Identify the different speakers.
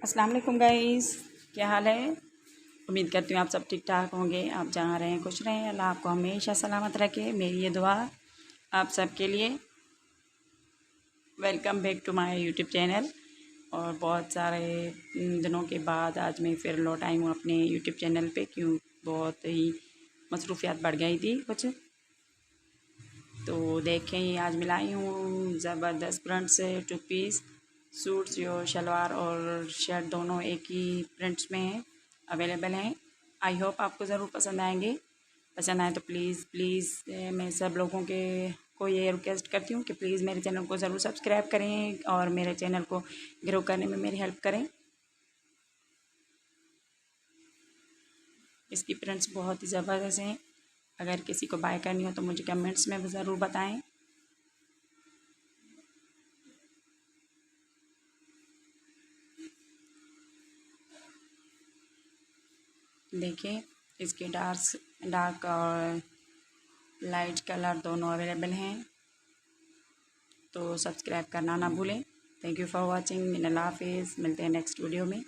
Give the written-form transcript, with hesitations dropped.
Speaker 1: अस्सलाम वालेकुम गाइस, क्या हाल है। उम्मीद करती हूँ आप सब ठीक ठाक होंगे। आप जहाँ रहें खुश रहें, अल्लाह आपको हमेशा सलामत रखे, मेरी ये दुआ आप सब के लिए। Welcome back to my YouTube channel. और बहुत सारे दिनों के बाद आज मैं फिर लौट आई हूँ अपने यूट्यूब चैनल पे, क्यों बहुत ही मसरूफियात बढ़ गई थी कुछ। तो देखें आज मिलाई हूँ ज़बरदस्त प्रिंट से 2 पीस सूट्स, जो शलवार और शर्ट दोनों एक ही प्रिंट्स में हैं, अवेलेबल हैं। आई होप आपको ज़रूर पसंद आएंगे। पसंद आए तो प्लीज़ प्लीज़ मैं सब लोगों के को ये रिक्वेस्ट करती हूँ कि प्लीज़ मेरे चैनल को ज़रूर सब्सक्राइब करें और मेरे चैनल को ग्रो करने में मेरी हेल्प करें। इसकी प्रिंट्स बहुत ही ज़बरदस्त हैं। अगर किसी को बाय करनी हो तो मुझे कमेंट्स में ज़रूर बताएं। देखिए इसके डार्क और लाइट कलर दोनों अवेलेबल हैं, तो सब्सक्राइब करना ना भूलें। Thank you for watching. अल्लाह हाफिज़, मिलते हैं नेक्स्ट वीडियो में।